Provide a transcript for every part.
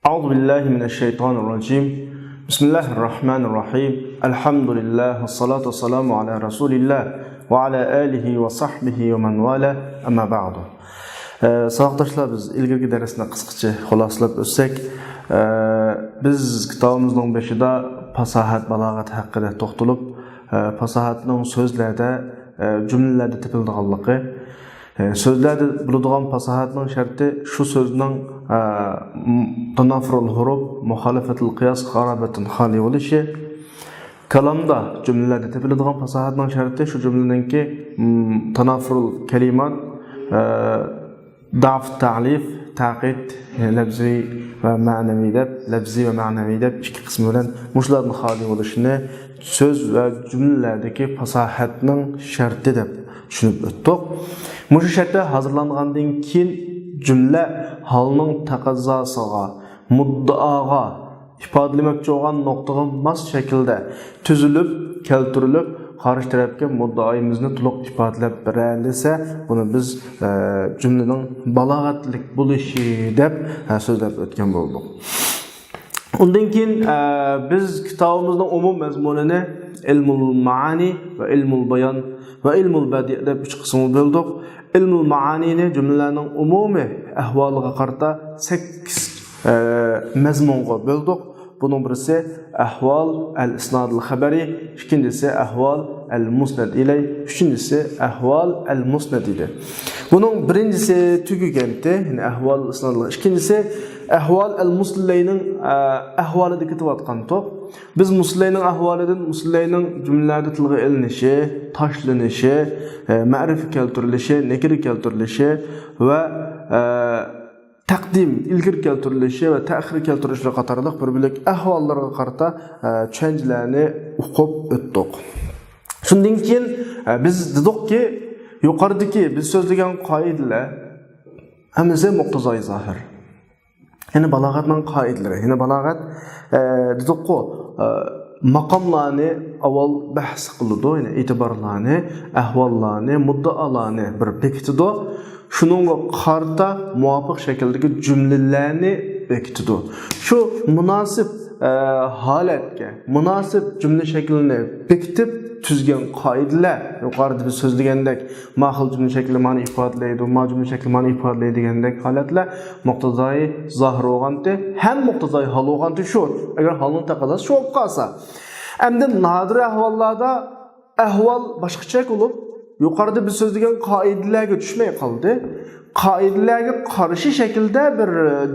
أعوذ بالله من الشيطان الرجيم بسم الله الرحمن الرحيم الحمد لله والصلاة والسلام على رسول الله وعلى آله وصحبه ومن والاه أما بعد Sağdaşlar biz ilgili dersine kısaca xulosalab o'tsak, biz kitobimizning beshida fasohat balog'at haqida to'xtalib, fasohatning so'zlarda, jumlalarda topilganligi, so'zlarda bo'ladigan fasohatning sharti shu so'zning tanafrul huruf, muxolifatul qiyos, g'arabatun xoli bo'lishi, kalamda jumlalarda topiladigan fasohatning sharti shu jumlaningki tanafrul kalimat, ضعف التعليف تعقيد لفظي ومعنوي deb lafzi va ma'naviy deb ikki qism bilan mushlarning xoli bo'lishini so'z va jumlalardagi fasohatning sharti deb tushunib o'tdik. Mushu shartlar hozirlangandan keyin jumla holning taqozzosiga, muddaoga ifodalamoqchi bo'lgan nuqtaga mos shaklda tuzilib, keltirilib qarshi tarafga muddaoyimizni to'liq ifodalab beralsa, buni biz jumlaning balog'atlik bo'lishi deb so'zlab o'tgan bo'ldik. Undan keyin biz kitobimizning umum mazmunini ilmul maani va ilmul bayon va ilmul badi' deb uch qismga bo'ldik. Ilmul maanini jumlalarning umumiy ahvoliga qarata 8 mazmunga bo'ldik. Bunun birisi ahval el-isnad el-habari, ikincisi ahval el-musnad ilay, üçüncüsü ahval el-musnad ilay. Bunun birincisi tügügenti, yani ahval el-isnad el-habari, ikincisi ahval el-muslayning ahvalida ketibatgan to'q. Biz muslayning ahvalidan muslayning jumlalarda tilga ilinişi, tashlanishi, ma'rifa keltirilishi, nakira keltirilishi va taqdim, ilgir keltirilishi va ta'xir keltirilishi qatorliq bir-birlik ahvollarga qarata tushunchalarni o'qib o'tdik. Shundan keyin biz dedikki, yuqoridagi biz so'zlagan qoidalar hammasi muqtazoi zohir. Ya'ni balog'atning qoidalari, ya'ni balog'at dedikku, maqomlarni avval bahs qiladi, ya'ni e'tiborlarni, ahvollarni, muddaolarni bir bekitadi. Shuningga qarta muvofiq shakldagi jumlalarni bekitadi. Shu munosib holatga, munosib jumla shaklini bekitib tuzgan qoidalar, yuqorida biz so'zlagandek, ma'qul jumla shakli ma'ni ifodalaydi, ma jumla shakli ma'ni ifodalaydi degandek holatlar muqtazoi zohir bo'lganda, ham muqtazoi hol bo'lganda shu. Agar holning taqozosi shu bo'lib qolsa, endi nodir ahvollarda ahvol boshqacha bo'lib, yuqorida biz so'zlagan qoidalarga tushmay qoldi. Qoidalarga qarshi shaklda bir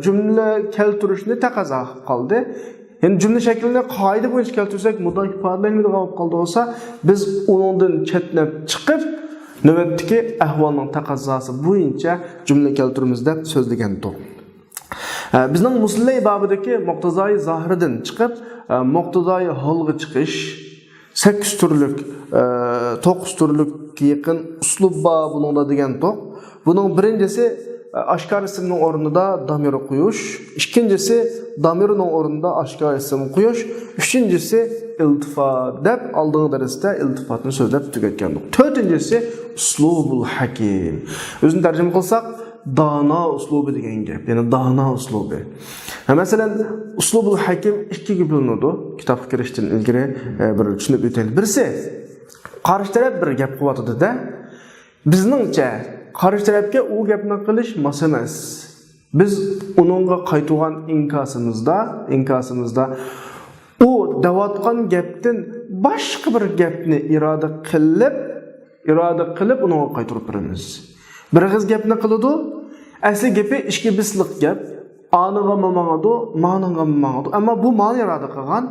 jumla keltirishni taqozo qildi. Yani jumla shaklini qoida bo'yicha keltirsak, muddo ifodalanmaydigan bo'lib qoldi bo'lsa, biz undan chetnab chiqib, navbatdagi ahvolning taqozosi bo'yicha jumla keltiramiz deb so'zlagan to'q. Bizning muslay babidagi muqtazoi zohiridan chiqib, muqtazoi holga chiqish 8 turlik, 9 turlik yaqin uslub bor buningda degan to'q. Buning birincisi oshkor ismning o'rnida damir qo'yish, ikkinchisi damirning o'rnida oshkor ism qo'yish, uchinchisi iltifot deb oldingi darsda iltifotni so'zlab tugatgandik. To'rtinchisi uslubul hakim. O'zini tarjima qilsak, dono uslubi degan gap, ya'ni dono uslubi. Masalan, uslubul hakim ikkiga bo'linadi. Kitobga kirishdan ilgari bir tushunib o'taylik. Birisi qarshi taraf bir gap qilyotdi-da, bizningcha qarshi tarafga u gapni qilish mos emas. Biz uningga qaytgan inkosimizda u davotgan gapdan boshqa bir gapni iroda qilib uningga qaytarib beramiz. Bir g'iz gapni qiladi, asli gapi ishga bisliq gap, aniga mamangadu, ma'noga mamangadu, ammo bu ma'ni iroda qilgan.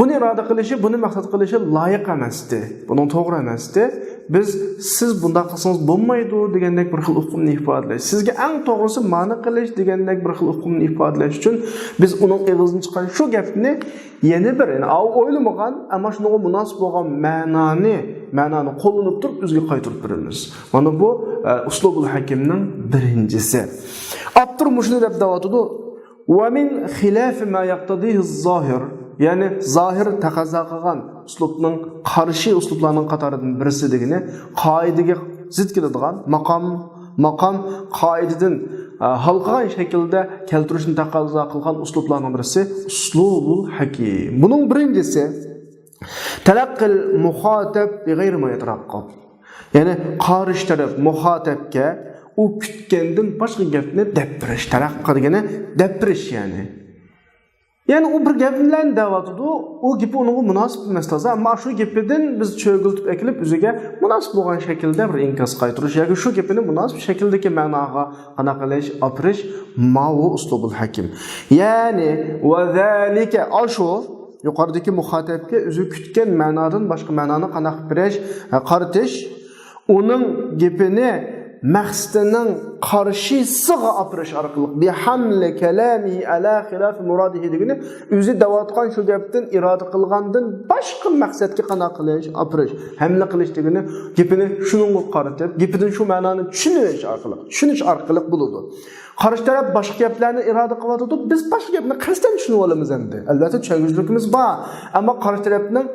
Buni iroda qilishi, buni maqsad qilishi loyiq emasdi. Buning to'g'ri emasdi. Biz siz bunday qilsangiz bo'lmaydi degandek bir xil hukmni ifodalash. Sizga eng to'g'risi ma'ni qilish degandek bir xil hukmni ifodalash uchun biz uning og'zidan chiqqan shu gapni yana bir, ya'ni o'ylamagan, ammo shunga munosib bo'lgan ma'noni qo'llanib turib bizga qaytarib beramiz. Mana bu uslubul hakimning birinchisi. Abdur mushni deb davatudi. Va min xilaf ma yaqtadihi az-zohir, ya'ni zohir taqozo qilgan uslubning qarshi uslublarning qatoridan birisi degani qoidaga zid keladigan maqom qoidadan halqagan şekilde keltirishni taqozo qilgan uslublarning birisi uslubul hakim. Bunun birincisi talaqqil muhatib bi g'ayri ma yataraqqab. Ya'ni qarish taraf muhatibga u kutgandan boshqa gapni deb berish, taraqqa degani deb berish yani. Yani o bir gap bilan davatdı, o gibi onun munosib emas toza, ammo shu gapidan biz cho'giltib ekilib o'ziga munosib bo'lgan shaklda bir inkos qaytirish yoki shu gapini munosib shakldagi ma'noga qanaqalash, opirish ma'u uslubul hakim. Ya'ni va zalika ashu yuqoridagi muxotibga o'zi kutgan ma'nodan boshqa ma'noni qanaq berish, qaratish, uning gapini maqsadining qarshisiga opirish orqali bi hamli kalami ala xilaf muradihi degani o'zi davatgan shu gapdan iroda qilgandan boshqa maqsadga qanaq qilish, opirish, hamla qilish degani gapini shuningga qaratib, gapidan shu ma'noni tushunish orqali bo'ladi. Qarshi taraf boshqa gaplarni iroda qilyotdi, biz boshqa gapni qasddan tushunib olamiz endi. Albatta tushunishligimiz bor, ammo qarshi tarafning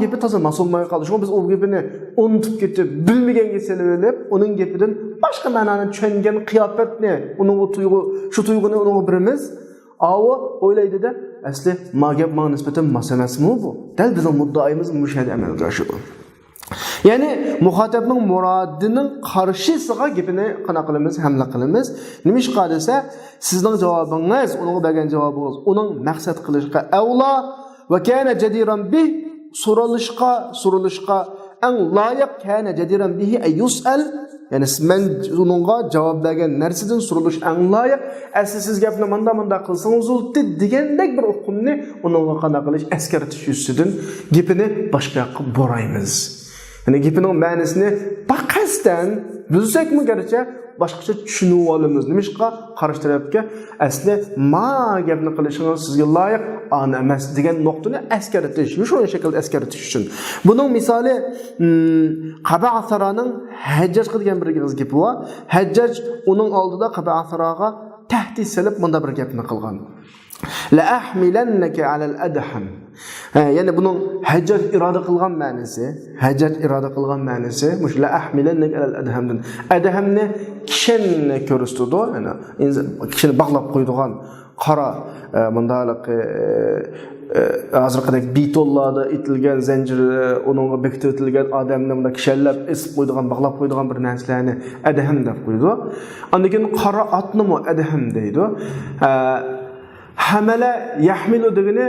gibi toza masulmay qoldi. Shu biz o gapini unutib ketib, bilmaganga selib olib, uning gapidan boshqa ma'noni tushungan qiyofatni, uning shu tuyg'uni uning birimiz avu o'ylaydi-da, asli ma gap ma nisbatan mas emasmi bu? Dal bizning muddaoyimiz mushahada amalga oshadi. Ya'ni muxotibning murodining qarshisiga gapini qana qilamiz, hamla qilamiz. Nima ish qilsa, sizning javobingiz, uning bergan javobingiz, uning maqsad qilishga avlo va kana jadiran bi surulishqa en layık kana jadiran bihi ay yus'al. Yani men onunğa cevap bergen narsadan suruluş en layık. Asli siz gapni manda qilsangiz bo'ldi degandek bir uqumni onunğa qana qilish, eskartish yusidan gapini boshqa yoqqa boraymiz. Yani gapning ma'nosini baqasdan bilsakmi garchi boshqacha tushunib olamiz. Nimishqa qarshi tarafga asli ma gapni qilishingiz sizga loyiq ana emas degan nuqtani eskartish, shu shaklda eskartish uchun. Buning misoli Qaba'saraning Hajjaj qilgan bir gapi bor. Hajjaj uning oldida Qaba'saraga tahdid solib bunda bir gapni qilgan. La ahmilannaka alal adham. Yani bunun Hajjaj iroda qilgan ma'nosi, mush la ahmilannaka alal adhamdan. Adhamni kishini ko'rsatdi, yani kishini bog'lab qo'ydigan qora bundalik hozirgidek bitollarda itilgan zanjir, uningga bekititilgan odamni bunda kishallab isib qo'ydigan, bog'lab qo'ydigan bir narsalarni adham deb qo'ydi. Undan keyin qora otni mo adham deydi. Hamala yahmilu degani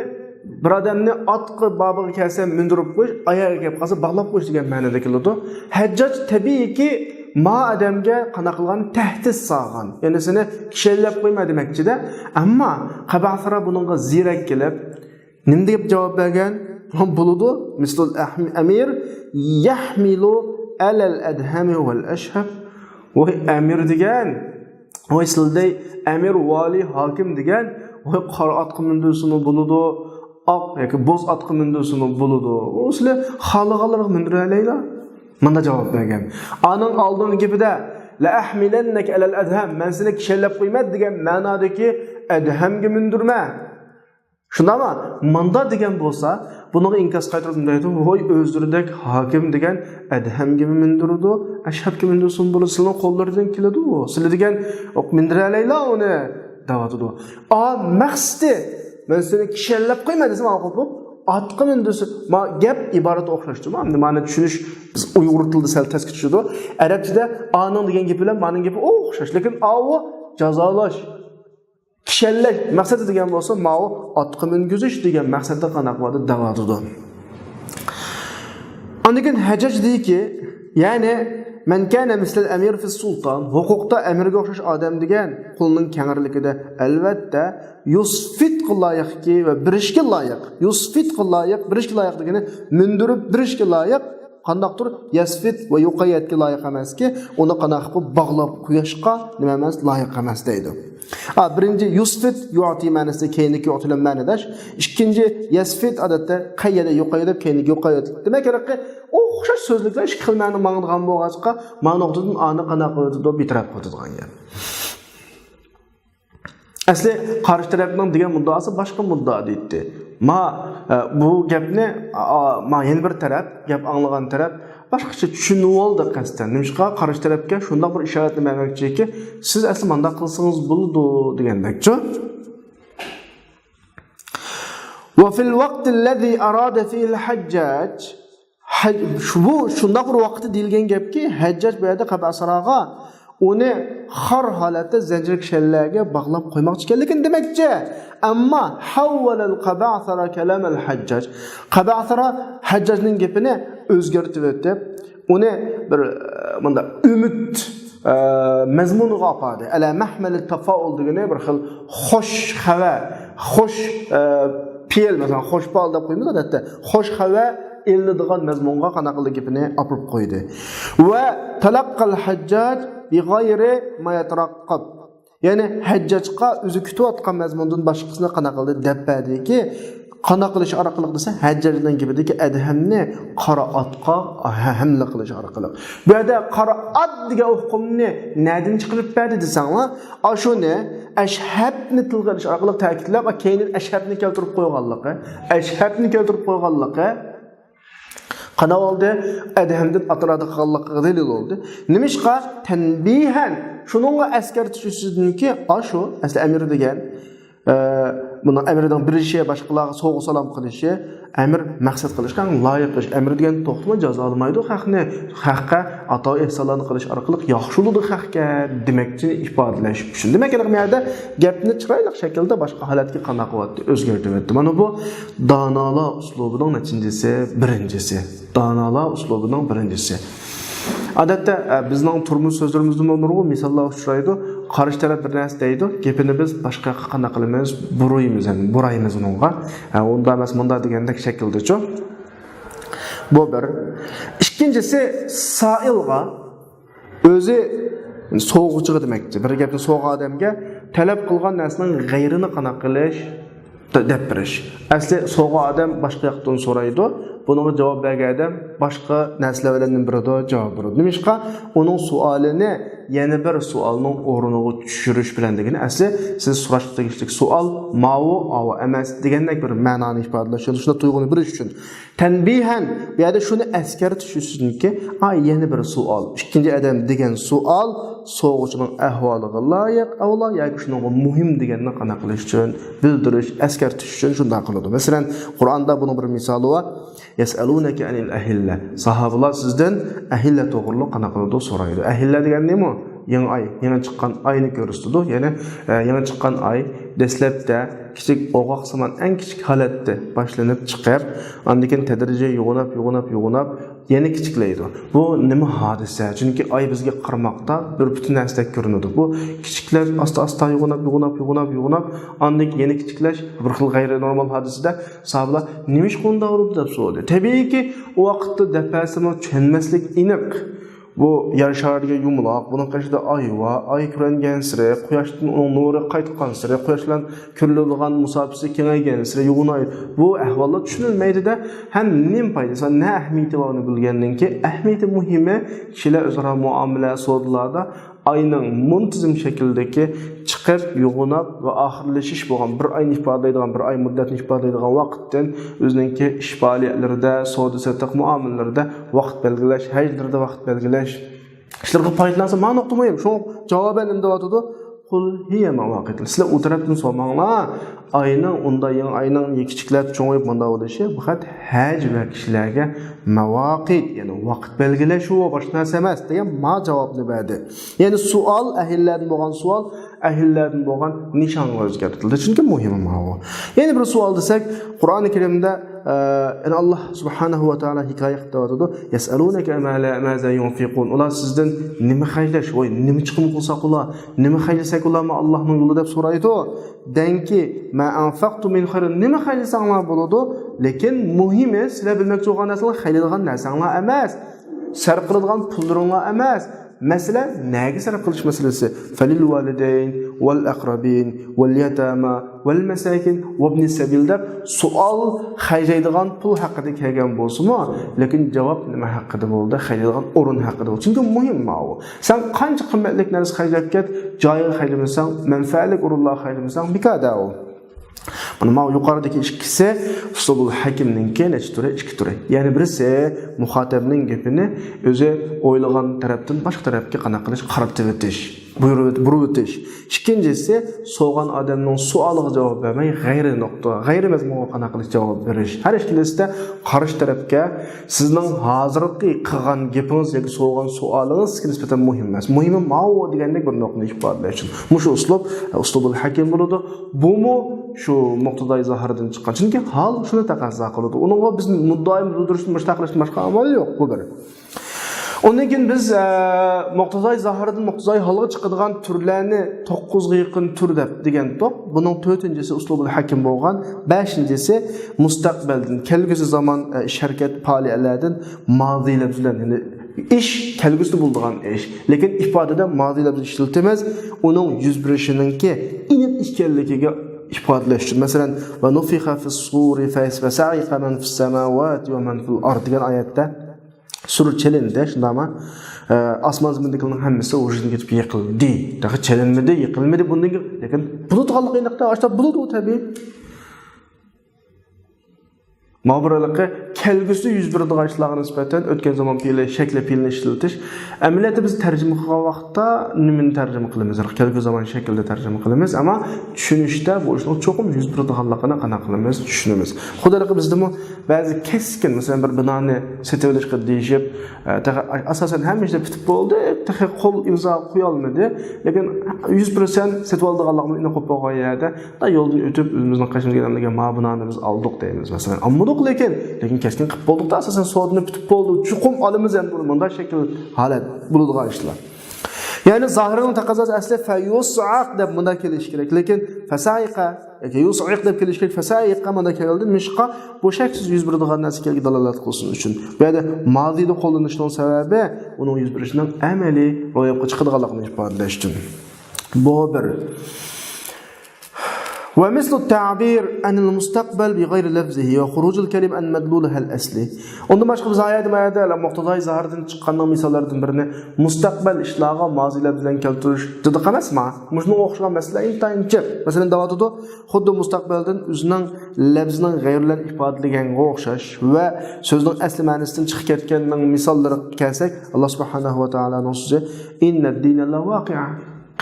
bir odamni otqi babiga kelsa mindirib qo'yish, oyog'iga kelib qolsa bog'lab qo'yish degan ma'noda keladi. Hajjaj tabiiyki ma odamga qana qilgan tahdid solgan. Ya'ni seni kishallab qo'yma demoqchida, ammo Qaba'sara buningga zirak kelib, nima deb javob bergan? Bo'ladi. Mislul amir yahmilu alal adhami wal ashhab. Va amir degan, va sizday amir vali hokim degan, va qora otqa mindirsimi bo'ladi, oq yoki bo'z otqa mindirsimi bo'ladi. O sizlar xalqalarga mindiraylar. Mana javob bergan. Aning oldingi gapida la ahmilannaka alal adham, men seni kishallab qo'yma degan ma'nodagi adhamga mindirma. Shundami? Manda degan bo'lsa, buni inkos qaytarib deydi, voy o'zdirdek hokim degan adhamga mindirdi, ashhabga mindirsin bo'lsa, sizning qo'llaridan keladi u. Sizlar degan mindiraylar uni davatidi. Maqsadi men seni kishallab qo'yma desam, o'qib atqı mindirsin. Ma gap iborat o'xshashdi. Ma'ni tushunish biz Uyg'ur tilida sal tez kechadi. Arabchada aning degan gap bilan ma'ning gapi o'xshash, lekin avu jazolash, kishallash maqsadi degan bo'lsa, ma'u atqı mingizish degan maqsadda qanaq bo'ladi davatidi. Undan keyin Hajjaj deyki, ya'ni men kana misal amir fi sultan, huquqda amirga o'xshash odam degan qo'lning kengirligida albatta yusfit qiloyiqki va birishga loyiq. Yusfit qiloyiq, birishga loyiq degani mindirib birishga loyiq, qandaqdir yasfit va yuqayatga loyiq emaski, uni qanaq qilib bog'lab qo'yishga nima emas, loyiq emas deydi. Birinchi yusfit yu'ti ma'nosida keyingi yu'tilan ma'nodash. Ikkinchi yasfit odatda qayyada yuqayda keyingi yuqayat. Demak, o'xshash so'zliklar ikki xil ma'no mang'ilgan bo'lg'achqa, ma'nodan ani qanaq qiladi deb bitirib qo'yadigan gap. Asli qarshi tarafning degan muddaosi boshqa muddao deydi. Bu gapni yana bir taraf, gap anglagan taraf boshqacha tushunib oldi qasdan. Nimishqa qarish tarafga shunday bir ishoratni bermoqchiki, siz asli manda qilsangiz bo'ladi degandekchi. Wa fil vaqti allazi arada fihi al-hajjaj shunday bir vaqtda deyilgan gapki, Hajjaj bu yerda Qabasaraga uni xor holatda zanjir kishallarga bog'lab qo'ymoqchi ekanligini demoqchi. Ammo havvalal Qabasara kalam al-Hajjaj. Qabasara Hajjajning gapini o'zgartirib o'tib, uni bir bunda umid mazmuniga oladi. Ala mahmal at-tafaul degani bir xil xo'sh xabar, xo'sh piyel masalan xo'sh pal deb qo'yamiz odatda. Xo'sh xabar eldigan mazmunga qanaqalik gapini olib qo'ydi. Va talaqqal Hajjaj bi g'ayri ma yataraqqab. Ya'ni Hajjajga o'zi kutayotgan mazmundan boshqasini qanaqaldi deb berdiki, qana qilish orqali desa Hajjajdan gibidagi adhamni qiraatga hamla qilish orqali. Bu yerda qiraat degan hukmni nadin chiqarib berdi desanglar, ashuni ashhabni tilga olish orqali ta'kidlab, keyin ashhabni keltirib qo'yganligi, qana oldu, adhamdan atrada qalliqqa dalil oldu. Nimishqa tanbihan shuningga askartish uchunki, ashu asli amir degan buni amirdan bir ishi boshqalarga so'g'u salom qilishi, amir maqsad qilishgan loyiq ish. Amir degan to'xtama jazolamaydi, haqqa ato ehsonlarni qilish orqali yaxshiludi haqqa demakchi ifodalash uchun. Demak, bu yerda gapni chiroyli shaklda boshqa holatga qanaqa qildi, o'zgartirdi. Mana bu donolar uslubining natijasi birinchisi. Donolar uslubining birinchisi. Odatda bizning turmush so'zlarimizda nurg'un misollar uchraydi. Qarish taraf bir narsa deydi, gapini biz boshqa qanaqa qilamiz, buraymiz unga. Unda emas, bunda degandek shaklda-chi. Bu bir. Ikkinchisi sailga o'zi so'g'uvchiga demakchi. Bir gapni so'g'a odamga talab qilgan narsaning g'ayrini qanaqa qilish deb berish. Asli so'g'a odam boshqa yoqdan so'raydi. Bunga javob bergan odam boshqa narsalar bilan birida javob beradi. Nimishqa uning savolini yana bir savolning o'rniga tushirish bilan degani asli siz so'rashga tegishli savol ma'vo ava emas degandek bir ma'noni ifodalash, shuni tuyg'uni berish uchun. Tanbihan bu yerda shuni askartish uchunki, yana bir savol. Ikkinchi odam degan savol so'g'uvchining ahvoliga loyiq, avlo yoki shuning muhim deganni qanaqa qilish uchun, bildirish, askartish uchun shunday qiladi. Masalan, Qur'onda buning bir misoli bor. Yasalunaka anil ahilla. Sahobalar sizdan ahilla to'g'riliq qanaqa qiladi so'raydi. Ahilla degan nima? Yangi chiqqan oyni ko'rsatdi. Ya'ni yangi chiqqan oy dastlabda kichik o'g'oq saman eng kichik holatda boshlanib chiqib, undan keyin tadrijiy yo'g'onab yana kichiklaydi. Bu nima hodisa? Chunki oy bizga qarmoqda bir butun narsadek ko'rinadi. Bu kichiklash asta-asta yo'g'onab, undan keyin yana kichiklash bir xil g'ayri normal hodisada sahobalar nima ish qildi deb so'radi. Tabiiyki, u vaqtda dafasini tushunmaslik aniq. Bu yer shariga yumloq, bunun qarshida oy ko'ringan sira, quyoshning nuri qaytgan sira, quyoshdan ko'riladigan musofasi kengaygan sira yo'g'onaydi. Bu ahvollar tushunilmaydi-da, ham nim foydasi, ne ahamiyati borligini bilgandan keyin ahamiyati muhimi kishilar o'zaro muomala so'zlarda ayning muntazam shakldagi chiqib, yo'g'onab va oxirlashish bo'lgan bir oyni ifodalaydigan, bir oy muddatni ifodalaydigan vaqtdan o'zininki ish faoliyatlarida, savdo-sotiq muomalalarida vaqt belgilash, hajlarda vaqt belgilash ishlarga foydalansa ma'no to'mayim. Shu javoban nima deyotdi? Qul hiya mawaqit. Sizlar u tarafdan so'manglar. Ayning kichiklab cho'ngib bunda bo'lishi bu xat haj va kishilarga mawaqit, ya'ni vaqt belgilash va boshqa narsa emas degan javobni berdi. Ya'ni savol ahillardan bo'lgan savol ahillardan bo'lgan nishonga o'zgartirildi. Chunki muhim bu. Yana bir savol desak, Qur'oni Karimda Allah subhanahu va taolo hikoya qilib yasalunaka maza yunfiqun. Ular sizdan nima xaylash, nima chiqim qilsak ular, nima xaylasak ularmi Allohning yo'lida deb so'raydi. Danki ma anfaqtu min khairin, nima xaylasanglar bo'ladi, lekin muhimi sizlar bilmoqchi bo'lgan narsalar xaylaydigan narsalar emas, sarf qiladigan pullaringlar emas. Mesela nega sarf qilish masalasi? Falil validayn wal aqrabin wal yatama wal masakin wa ibn sabil deb savol xaylaydigan pul haqida kelgan bo'lsa-mu, lekin javob nima haqida bo'ldi? Xaylaydigan o'rin haqida bo'ldi. Chunki muhim bu. Sen qancha qimmatli narsa xaylab ket, joyiga xaylamasang, manfaatli o'rinlar xaylamasan, bikada u. Mana yuqoridagi ikkisi uslubul hakimninki necha turi? 2 turi. Ya'ni birisi muxotabning gapini o'zi o'ylagan tarafdan boshqa tarafga qana qilish, qarab o'tish, buyurib o'tish. Ikkinchisi so'g'an odamning savoliga javob bermay, g'ayri mazmunga qana qilish javob berish. Har ikkilisida qarshi tarafga sizning hozirgi qilgan gapingiz yoki so'g'an savolingiz nisbatan muhim emas. Muhimi ma'u degandek bir nuqtani ifodalash uchun. Mushu uslubul hakim bo'ladi. Bumi shu muqtadoi zohirdan chiqqan. Chunki hol shuni taqozo qiladi. Uningga biz muddaoim bildirishni mustaqillikdan boshqa amal yo'q bu bir. Ondan keyin biz muqtadoi zohirdan muqtadoi holga chiqadigan turlarni 9 ga yaqin tur deb degan to'q. Buning 4-inchisi uslubul hakim bo'lgan, 5-inchisi mustaqbaldan, kelgusi zamon ish harakat faoliyatlardan ma'zilar bilan, ya'ni ish kelgusida bo'ladigan ish. Lekin ifodada ma'zilar ishlatilmas, uning yuz berishininki aniq ekanligiga ifodalash uchun. Masalan, va nufixa fis-suri fasa'iqa man fis-samawati va man fil-ard degan oyatda sur chelindi, shundami? Osmon zamindagilarning hammasi o'zidan ketib yiqildi. Daga chelinmadi, yiqilmadi bundan, lekin bulut g'alqiyliqda ashta bulut u tabiiy. Ma'buraliqi kelgusi yuz beradigan ishlarga nisbatan o'tgan zamon fe'li shakli fe'lni ishlatish. Amaliyotda biz tarjima qilgan vaqtda nimani tarjima qilamiz? Kelgusi zamon shaklida tarjima qilamiz, ammo tushunishda bu ishning cho'qim yuz beradiganligini qana qilamiz, tushunamiz. Xudolik bizda ba'zi keskin, masalan bir binoni setib olishga deyishib, asosan hamma ishlar bitib bo'ldi, qo'l imzo qo'ya olmadi, lekin 100% setib oldiganligini ina qo'yib qo'yadi. Da yo'ldan o'tib o'zimizning qashimizga ma binoni biz oldik deymiz, masalan. Ammo lekin keskin qilib bo'ldik da asosan sodini bitib bo'ldi. Chuqum olimiz ham bunday shakl holat bo'ladigan ishlar. Ya'ni zohirning taqozosi asli fayus'aq deb bunda kelish kerak, lekin fasa'iqa yoki yus'iq deb kelish kerak. Fasa'iqa bunda keldi, mishqa bu shaksiz yuz beradigan narsaga dalolat qilsin uchun. Bu yerda ma'zida qo'llanishning sababi uning yuz berishining amaliy ro'yobga chiqadiganligini ifodalash uchun. Bu bir. ومثل التعبير عن المستقبل بغير لفظه وخروج الكلم عن مدلولها الأصلي. Ondan başqa biz ayet-mayada muqtadoi zohirdan chiqqan misollardan birini mustaqbal ishlarga mozilar bilan keltirish juda emasmi? Shunga o'xshagan masala intayin-chi. Masalan, davoda xuddi mustaqbaldan o'zining lafzining g'ayrilan ifodalaganga o'xshash va so'zning asli ma'nosidan chiqib ketganning misollariga kelsak, Alloh subhanahu va taolaning so'zi innad-dina la waqi'a.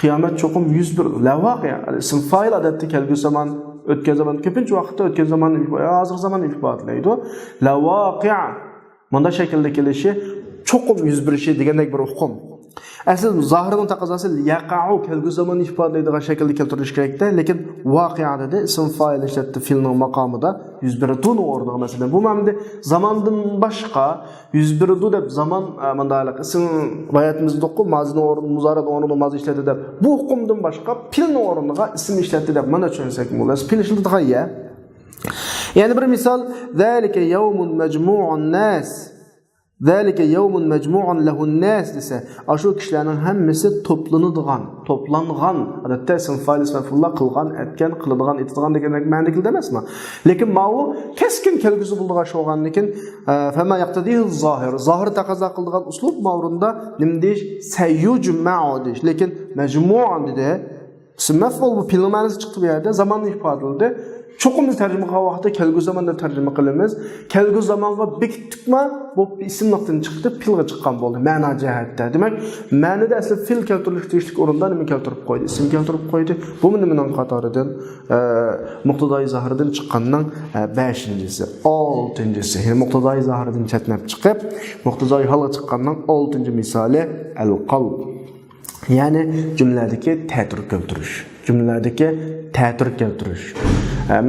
Qiyomat cho'qim yuz bir lavaqiya. Ism fa'il odatda kelgusi zamon, o'tgan zamon, ko'pincha vaqtda o'tgan zamon, hozir zamon ifodalaydi. Lavaqiya. Bunda shaklda kelishi cho'qim yuz berishi degandek bir hukm. Aslida zohirning taqozosi yaqa'u kelgusi zamon ifodalaydigan shaklda keltirilish kerak-da, lekin voqeada da ism fa'il ishlatdi fe'lning maqomida yuz beradigan o'rniga masalan bu ma'noda zamondan boshqa yuz beradi deb zamon mandalik ism bayatimizda o'qib mazini o'rni muzorat o'rnida mazi ishlatdi deb bu hukmdan boshqa fe'lning o'rniga ism ishlatdi deb mana tushunsak bo'ladi. Fe'l ishlatadigan ya. Ya'ni bir misol zalika yawmun majmu'un nas Zalika yawmun majmu'un lahun nas desa, ashu kishilarning hammasi to'plangan, odatda ism fa'il maf'ullar qilgan, aytgan, qiladigan, etadigan degan ma'noda keldi emasmi? Lekin ma'u keskin kelgusi bo'ldigan sho'g'anlikin fama yaqtadihi zohir taqozo qiladigan uslub ma'runda nima deyish? Sayyujma'u deyish. Lekin majmu'un dedi. Ism maf'ul bu fe'l ma'nosi chiqdi bu yerda, zamonni ifodalaydi. Cho'qim tarjima qilgan vaqtda kelgusi zamonda tarjima qilamiz. Kelgusi zamonga bekitdikmi, bu ismlardan chiqdi, fe'lga chiqqan bo'ldi ma'no jihatda. Demak, ma'noda asli fe'l keltirilish tegishli o'rinda nima keltirib qo'ydi? Ism keltirib qo'ydi. Bu nimaning qatoridan muqtadoi zohirdan chiqqanning 5-inchisi, 6-inchisi. Ya'ni muqtadoi zohirdan chatnab chiqib, muqtadoi holga chiqqanning 6-misoli al-qalb. Ya'ni jumladagi ta'tir keltirish. Jumladagi ta'tir keltirish.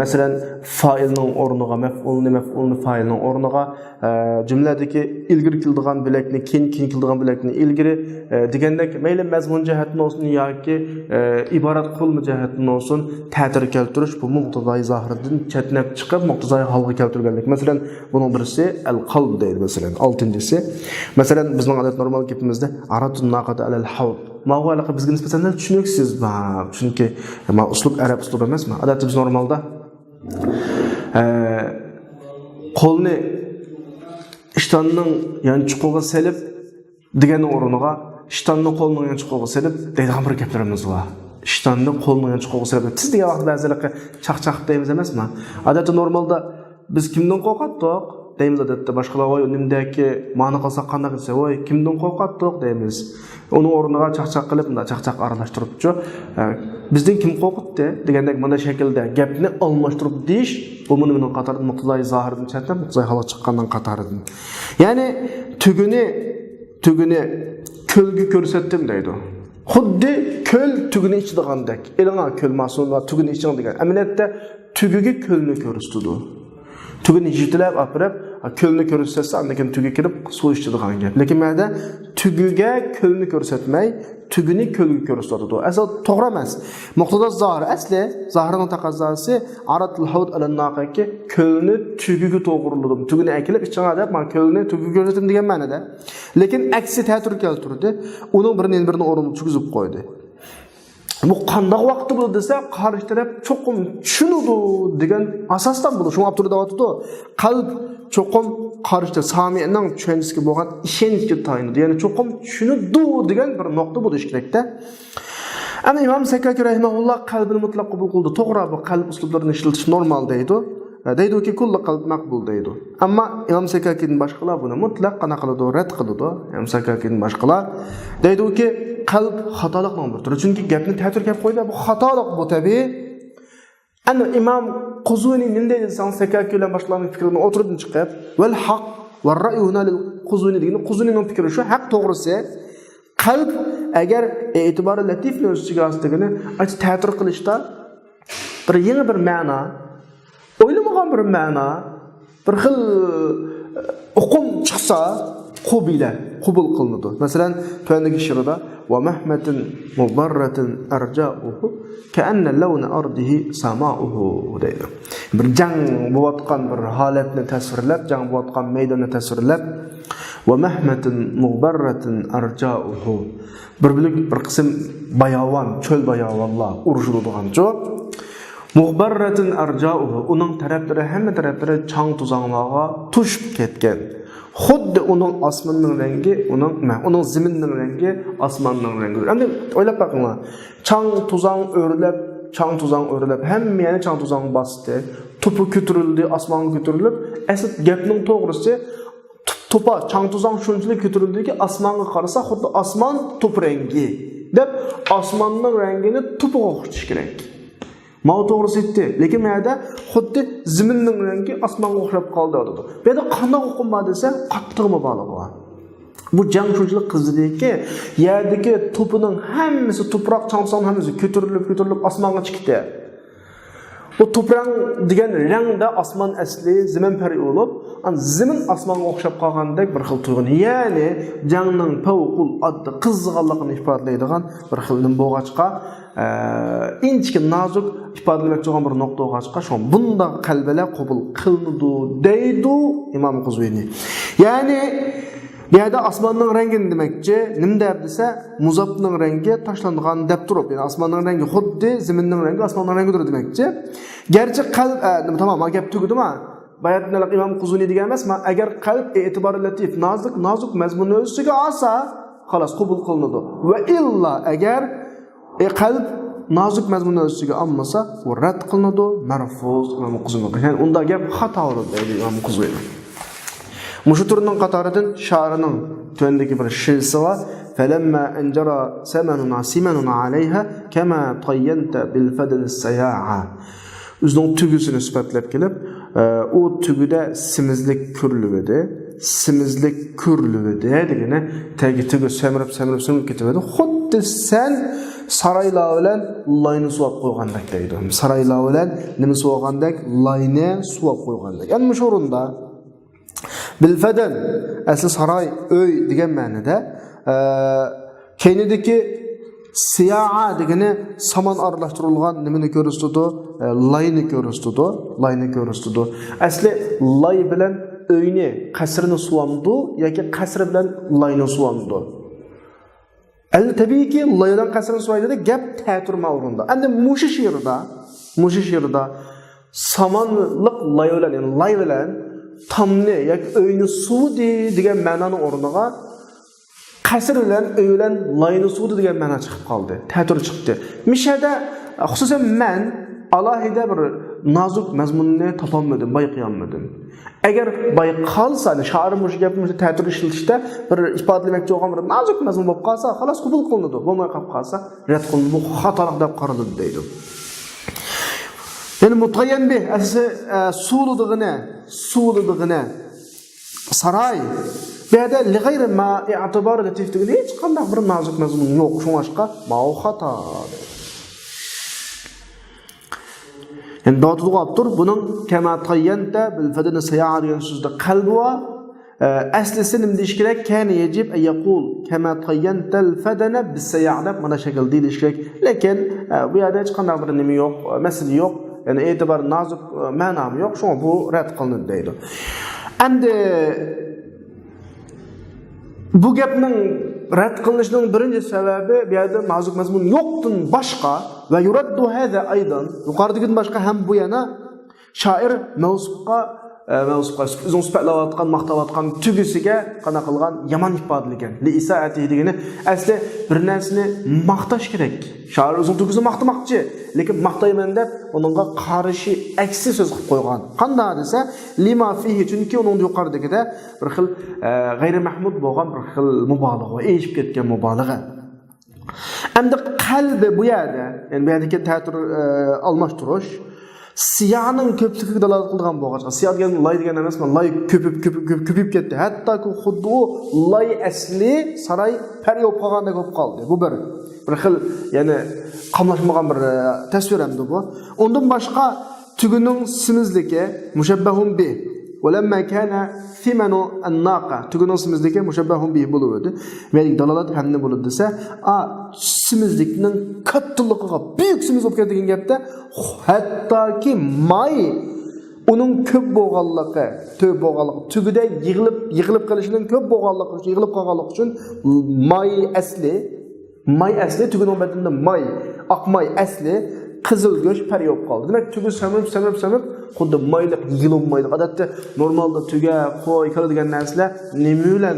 Masalan, fa'ilning o'rniga maf'ulni fa'ilning o'rniga jumladagi ilgari keladigan bilakni keyin keladigan bilakni ilgari degandek mayli mazmun jihatdan olsun yoki iborat qilma jihatdan olsun ta'tir keltirish bu muqtadoi zohirdan chatnab chiqib muqtadoi holga keltirganlik. Masalan, buning birisi al-qalb deydi masalan. 6-inchisi. Masalan, bizning odat normal gapimizda aratun naqata alal hawd. Ma'qulaqa bizga nisbatan tushuniksiz va chunki uslub arab uslubi emasmi? Odatda biz normalda qo'lni ishtonning yanchiqig'iga selib degan o'rniga ishtonning qo'lning yanchiqig'iga selib deydigan bir gaplarimiz bor. iştonni qo'lni chiqib sebep. Siz degan vaqt ba'zilarga chaq-chaq deymiz emasmi? Odatda normalda biz kimdan qo'rqatdik? Deymiz odatda boshqalar voy nimdaki ma'ni qilsa qanday qilsa voy kimdan qo'rqatdik deymiz. Uni o'rniga chaq-chaq qilib, bunda chaq-chaq aralashtiribchi. Bizdan kim qo'rqitdi degandek mana shaklda gapni almashtirib deyish bu mening qatoridan muqtazay zohirdan chatdan muqtazay holat chiqqandan qatoridan. Ya'ni tuguni ko'lga ko'rsatdim deydi. Xuddi ko'l tuguni ichidagandek. Elingga ko'l mas'ullar tuguni iching degan. Amaliyotda tugiga ko'lni ko'rsatdi. Tuguni jitlab apirib, ko'lni ko'rsatsa, andan tugiga kirib suv ichadigan gap. Lekin menda tugiga ko'lni ko'rsatmay, tuguni ko'lga ko'rsatadi. Asal to'g'ri emas. Muqtada zohir asli, zohirning taqozosi aratul hud al-naqaki ko'lni tugiga to'g'riladim. Tuguni akilib ichingga deb, men ko'lni tugiga ko'rsatim degan ma'noda. Lekin aksi ta'tir keltirdi. Uning birini o'rniga tushizib qo'ydi. Bu qanday vaqti bo'ldi desa, qarshi taraf cho'qim tushunadi degan asosdan bo'ldi. Shunga olib turdi. Qalb cho'qim qarshi samining tushunchasiga bo'lgan ishonchga tayinadi. Ya'ni cho'qim tushunadi degan bir nuqta bo'lishi kerak-da. Ana Imom Sakaki rahimahulloh qalbni mutlaq qabul qildi. To'g'ri, bu qalb uslublarini ishlatish normal deydi. Deydi-ki, kullu qalb maqbul deydi. Ammo Imom Sakakining boshqalar buni mutlaq qana qiladi, rad qiladi. Imom Sakakining boshqalar deydi-ki, qalb xatolikning bir turi. Chunki gapni ta'tir gap qo'ydi, bu xatolik bu tabiiy. Ana Imom Quzuni nima deydi? Sakaki bilan boshqalarning fikrini o'tirib chiqib, "Val haq va ra'yu huna lil Quzuni" degan Quzunining fikri shu, haq to'g'risi. Qalb agar e'tibori latifni o'ziga olganini, ta'tir qilishda bir yangi bir ma'no o'ylamagan bir ma'no, bir xil uqum chiqsa, qabul qilinadi. Masalan, to'yandagi she'rda va mahmatin mubarratin arja'uhu ka'anna lawna ardihi sama'uhu deydi. Bir jang bo'layotgan bir holatni tasvirlab, jang bo'layotgan maydonni tasvirlab va mahmatin mubarratin arja'uhu bir qism bayovan, cho'l bayovonlar urushadigan joy. Muhbarratin arja'uhu uning taraflari hamma taraflari chang tuzanglarga tushib ketgan. Xuddi uning osmonning rangi, uning zaminning rangi osmonning rangi. Endi o'ylab boqinglar. Chang tuzang o'rlab, hammani chang tuzang bosdi. To'pi ko'tarildi, osmonga ko'tarilib, asl gapning to'g'risi to'pa chang tuzang shunchalik ko'tarildiki, osmonga qarasa xuddi osmon to'p rangi deb osmonning rangini to'piga o'xshatish kerak. Ma'no to'g'risi aytdi, lekin menda xuddi zaminning rangi osmonga o'xshab qoldi dedi. Bu yerda qanday o'qinma desa, qattiq mubolag'a bor. Bu jang shunchalik qizdiki, yerdagi to'pining hammasi to'proq chamson hammasi ko'tarilib osmonga chiqdi. Bu to'pran degan rangda osmon asli, zamin pari bo'lib, zamin osmonga o'xshab qolgandek bir xil tuyg'un. Ya'ni jangning favqul oddiy qizg'anligini ifodalaydigan bir xil bo'lg'achqa inchki nozik ifodalamoqchi bo'lgan bir nuqta bo'lg'achqa shu bunda qalbalar qabul qilinadi deydi Imom Quzvini. Ya'ni bu yerda osmonning rangini demakchi, nima deb desa, muzofning rangi tashlangan deb turib, ya'ni osmonning rangi xuddi zaminning rangi osmonning rangidir demakchi. Garchi qalb tamom, gap tugudimi? Bayatnalik Imom Quzuni degan emasmi? Agar qalb e'tibori latif, nozik mazmunni o'ziga olsa, xolos qabul qilinadi. Va illa agar qalb nozik mazmunni o'ziga olmasa, u rad qilinadi, marfuz Imom Quzuni. Ya'ni unda gap xato deydi Imom Quzuni. Mushu turning qatoridan sha'rining to'ndagi bir she'risi va falamma anjara samanun asimanun alayha kama tayyanta bil fadl as-saya'a. O'zining tugisini sifatlab kelib, u tugida simizlik ko'riladi. Simizlik ko'riladi degani tagi tugi samirib ketadi. Xuddi sen saraylar bilan layni suvab qo'ygandek deydi. Saraylar bilan nima suvagandek? Layni suvab qo'ygandek. Ya'ni shu o'rinda Bilfadan asli saroy, uy degan ma'noda keynidagi siyaa degani saman aralashtirilgan nimani ko'rsatdi? Layni ko'rsatdi. Asli lay bilan uyni, qasrni suvamdi yoki qasr bilan layni suvamdi. Tabiiyki laydan qasrni suvaydi gap ta'tirma o'rinda. Endi mushu she'rda samanliq lay bilan, ya'ni lay bilan tamni yoki uyni suvi degan ma'noning o'rniga qasr bilan uy bilan layni suvdi degan ma'no chiqib qoldi. Ta'tir chiqdi. Mishada xususan men alohida bir nozik mazmunni topolmadim, bayqayolmadim. Agar bayqalsa, shoir mush gapni ta'tir ishlatishda bir ifodalamoqchi bo'lgan bir nozik mazmun bo'lib qolsa, xolos qabul qilinadi. Bo'lmay qolib qolsa, rad qilinadi. Bu xatolik deb qaraladi deydi. Yani mutayyan bir suvludigini saray bu yerda li g'ayri ma i'tibor latifligida hech qanday bir nozik mazmun yo'q. Shunga ma xato. Yani dağıtılı kaptır. Bunun kema tayyente bil fedene seyahat degan so'zda qalbi va aslisi nima deyish kerak? Kana yajib an yaqul kama tayyente al fedene bis seyahat mana shakl deyish kerak. Lekin bu yerda hech qanday bir nima yo'q, masala yo'q. Yani e'tibor nozik ma'nomi yo'q. Shunga bu rad qilinadi deydi. Endi bu gapning rad qilinishining birinchi sababi bu yerda nozik mazmun yo'qdan boshqa va yuraddu hada aydan yuqoridan boshqa ham bu yana shoir mavsufga o'zini sifatlayotgan maqtayotgan tugisiga qana qilgan yomon ifodalagan li isaati degani asli bir narsani maqtash kerak. Shoir o'zini tugisini maqtamoqchi, lekin maqtayman deb uningga qarshi aksi so'z qilib qo'ygan. Qanday desa lima fihi, chunki uning yuqoridagida bir xil g'ayri mahmud bo'lgan bir xil mubolag'a, eshib ketgan mubolag'a. Endi qalbi bu yerda, yani bu yerdagi ta'tir almashtirish siyaning ko'pligiga dalolat qilgan bo'lgan. Siya degan lay degan emas, lay ko'pib ketdi. Hattoki xuddi u lay asli saray paryob qolganda ko'p qoldi. Bu bir xil, ya'ni qamlashmagan bir tasvir hamda bu. Undan boshqa tuguning simizligi mushabbahun bi. Walamma kana thimanu an-naqa. Tuguning simizligi mushabbahun bi bo'ladi. Mening dalolat hamda bo'ladi desa, simizlikning kattaligiga buyuk simiz bo'lib ketgan gapda hattoki may uning ko'p bo'lganligi, tugida yig'ilib qolishining ko'p bo'lganligi, yig'ilib qolganligi uchun may asli tuguning badanida oq may asli qizil go'sht paryob qoldi. Demak, tugi samib xuddi mayliq yig'ilmaydi. Odatda normalda tuga, qo'y, kala degan narsalar nima bilan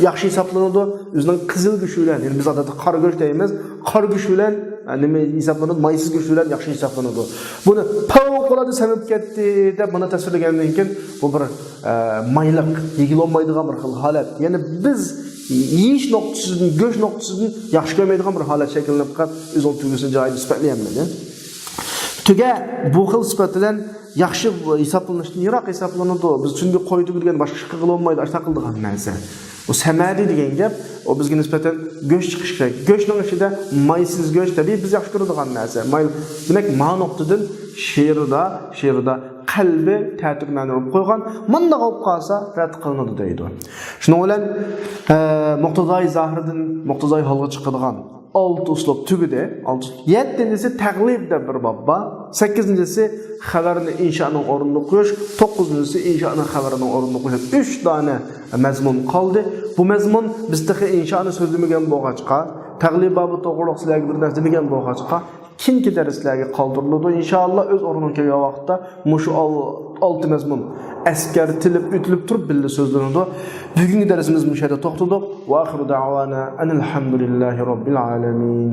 yaxshi hisoblanadi? O'zining qizil go'shti bilan. Yani biz odatda qora go'sht deymiz. Qora go'sht bilan nima hisoblanadi? Maysiz go'sht bilan yaxshi hisoblanadi. Buni favqulodda samib ketdi deb buni tasvirlagandan keyin bu bir mayliq yig'ilmaydigan bir xil holat. Ya'ni biz yeyish nuqtasidan, go'sht nuqtasidan yaxshi ko'rmaydigan bir holat shakllanib qolib, o'zining tugisini joyida sifatlayapman. Tuga bu xil sifat bilan yaxshi hisoblanishdan yiroq hisoblanadi. Biz chunki qo'y tugilgan boshqa ish qila olmaydi, taqildigan narsa. O samadi degan gap, o bizga nisbatan go'sht chiqish kerak. Go'shtning ichida maysiz go'sht tabiiy biz yaxshi ko'radigan narsa. May, demak, ma nuqtadan she'rda qalbi ta'tir ma'no qo'ygan. Munda qolib qolsa rad qilinadi deydi. Shuning bilan muqtazoi zahiridan muqtazoi holga chiqadigan 6 uslub tugida, 7-si taqlib deb bir bobba, 8-si xabarni inshoning o'rnini qo'yish, 9-si inshoning xabarining o'rnini qo'yish. 3 dona mazmun qoldi. Bu mazmun bizda inshoni so'zlamagan bo'lg'achqa, taqlib bobi to'g'riliq sizlarga bir narsa demagan bo'lg'achqa, kinki darslarga qoldiriladi. Inshaalloh o'z o'rniga kelgan vaqtda mushu 6 mazmun askartilib o'tilib turib billa so'zlanadi. Bugungi darsimiz mushada to'xtadi. Va oxiru da'vana alhamdulillahi robbil alamin.